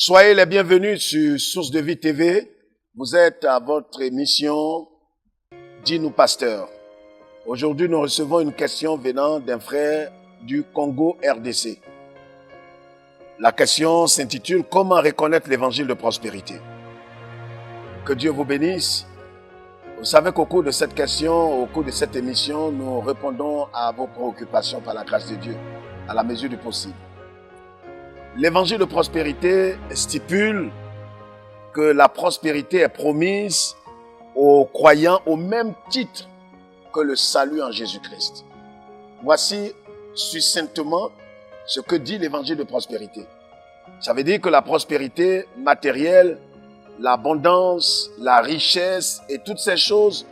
Soyez les bienvenus sur Source de Vie TV. Vous êtes à votre émission Dis-nous Pasteur. Aujourd'hui, nous recevons une question venant d'un frère du Congo RDC. La question s'intitule « Comment reconnaître l'évangile de prospérité ?» Que Dieu vous bénisse. Vous savez qu'au cours de cette question, au cours de cette émission, nous répondons à vos préoccupations par la grâce de Dieu, à la mesure du possible. L'évangile de prospérité stipule que la prospérité est promise aux croyants au même titre que le salut en Jésus-Christ. Voici succinctement ce que dit l'évangile de prospérité. Ça veut dire que la prospérité matérielle, l'abondance, la richesse et toutes ces choses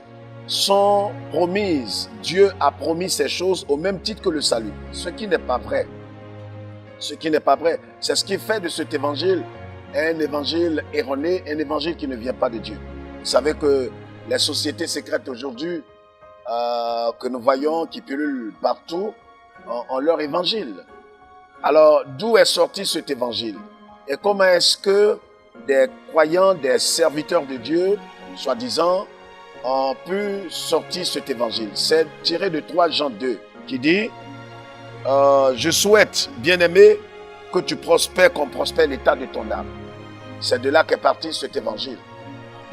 sont promises. Dieu a promis ces choses au même titre que le salut, ce qui n'est pas vrai. Ce qui n'est pas vrai. C'est ce qui fait de cet évangile un évangile erroné, un évangile qui ne vient pas de Dieu. Vous savez que les sociétés secrètes aujourd'hui que nous voyons, qui pullulent partout, ont leur évangile. Alors, d'où est sorti cet évangile? Et comment est-ce que des croyants, des serviteurs de Dieu, soi-disant, ont pu sortir cet évangile? C'est tiré de 3 Jean 2, qui dit je souhaite, bien-aimé, que tu prospères comme prospère l'état de ton âme. C'est de là qu'est parti cet évangile.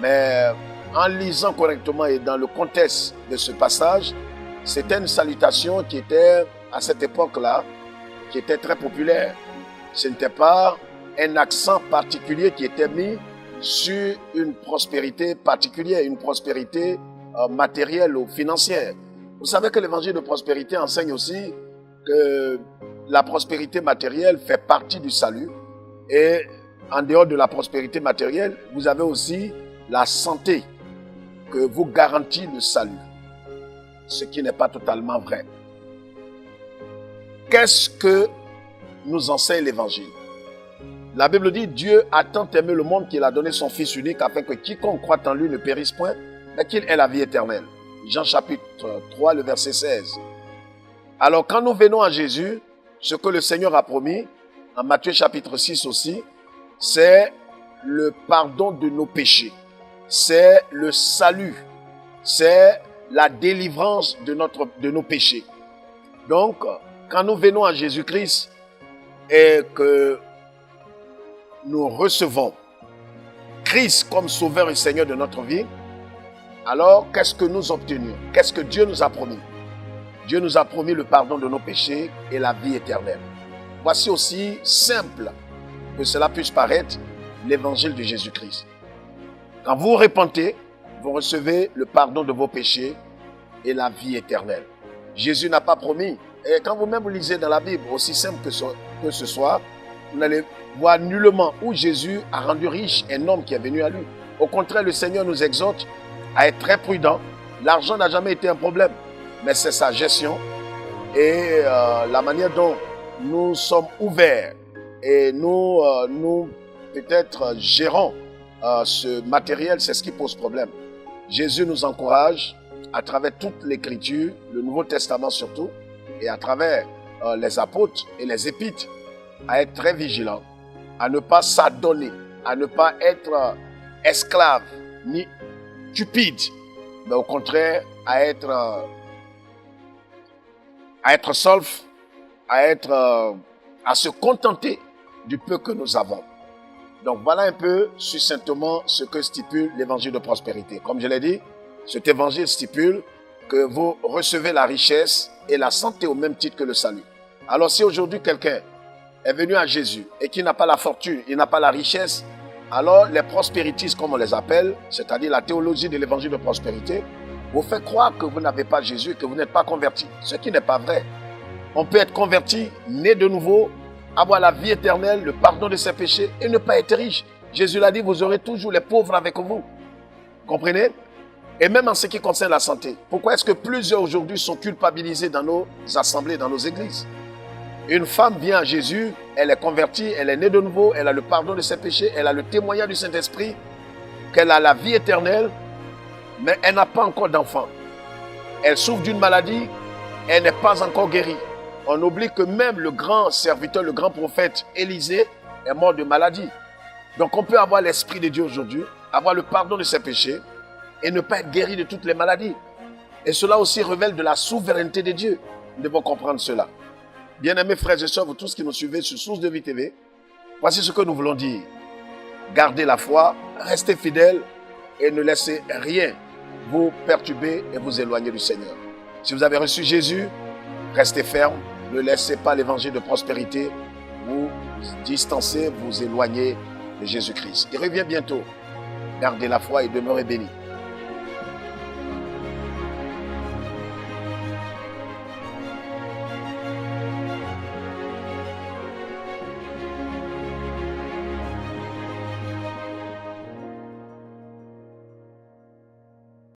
Mais en lisant correctement et dans le contexte de ce passage, c'était une salutation qui était, à cette époque-là, qui était très populaire. Ce n'était pas un accent particulier qui était mis sur une prospérité particulière, une prospérité matérielle ou financière. Vous savez que l'évangile de prospérité enseigne aussi que la prospérité matérielle fait partie du salut. Et en dehors de la prospérité matérielle, vous avez aussi la santé que vous garantit le salut. Ce qui n'est pas totalement vrai. Qu'est-ce que nous enseigne l'évangile? La Bible dit, Dieu a tant aimé le monde qu'il a donné son Fils unique afin que quiconque croit en lui ne périsse point, mais qu'il ait la vie éternelle. Jean chapitre 3, le verset 16. Alors quand nous venons à Jésus, ce que le Seigneur a promis, en Matthieu chapitre 6 aussi, c'est le pardon de nos péchés. C'est le salut. C'est la délivrance de nos péchés. Donc, quand nous venons à Jésus-Christ et que nous recevons Christ comme Sauveur et Seigneur de notre vie, alors qu'est-ce que nous obtenons? Qu'est-ce que Dieu nous a promis? Dieu nous a promis le pardon de nos péchés et la vie éternelle. Voici aussi simple que cela puisse paraître l'évangile de Jésus-Christ. Quand vous repentez, vous recevez le pardon de vos péchés et la vie éternelle. Jésus n'a pas promis. Et quand vous-même lisez dans la Bible, aussi simple que ce soit, vous n'allez voir nullement où Jésus a rendu riche un homme qui est venu à lui. Au contraire, le Seigneur nous exhorte à être très prudent. L'argent n'a jamais été un problème, mais c'est sa gestion et la manière dont nous sommes ouverts et nous peut-être gérons ce matériel, c'est ce qui pose problème. Jésus nous encourage à travers toute l'Écriture, le Nouveau Testament surtout, et à travers les apôtres et les épîtres, à être très vigilants, à ne pas s'adonner, à ne pas être esclave ni cupide, mais au contraire à être solf, à se contenter du peu que nous avons. Donc voilà un peu succinctement ce que stipule l'évangile de prospérité. Comme je l'ai dit, cet évangile stipule que vous recevez la richesse et la santé au même titre que le salut. Alors si aujourd'hui quelqu'un est venu à Jésus et qui n'a pas la fortune, il n'a pas la richesse, alors les prospéritistes comme on les appelle, c'est-à-dire la théologie de l'évangile de prospérité, vous fait croire que vous n'avez pas Jésus et que vous n'êtes pas converti. Ce qui n'est pas vrai. On peut être converti, né de nouveau, avoir la vie éternelle, le pardon de ses péchés et ne pas être riche. Jésus l'a dit, vous aurez toujours les pauvres avec vous. Comprenez? Et même en ce qui concerne la santé. Pourquoi est-ce que plusieurs aujourd'hui sont culpabilisés dans nos assemblées, dans nos églises? Une femme vient à Jésus, elle est convertie, elle est née de nouveau, elle a le pardon de ses péchés, elle a le témoignage du Saint-Esprit, qu'elle a la vie éternelle, mais elle n'a pas encore d'enfant. Elle souffre d'une maladie, elle n'est pas encore guérie. On oublie que même le grand serviteur, le grand prophète Élisée est mort de maladie. Donc on peut avoir l'Esprit de Dieu aujourd'hui, avoir le pardon de ses péchés et ne pas être guéri de toutes les maladies. Et cela aussi révèle de la souveraineté de Dieu. Nous devons comprendre cela. Bien-aimés frères et sœurs, vous tous qui nous suivez sur Source de Vie TV, voici ce que nous voulons dire. Gardez la foi, restez fidèles et ne laissez rien vous perturber et vous éloigner du Seigneur. Si vous avez reçu Jésus, restez ferme, ne laissez pas l'évangile de prospérité vous distancer, vous éloigner de Jésus-Christ. Il revient bientôt. Gardez la foi et demeurez bénis.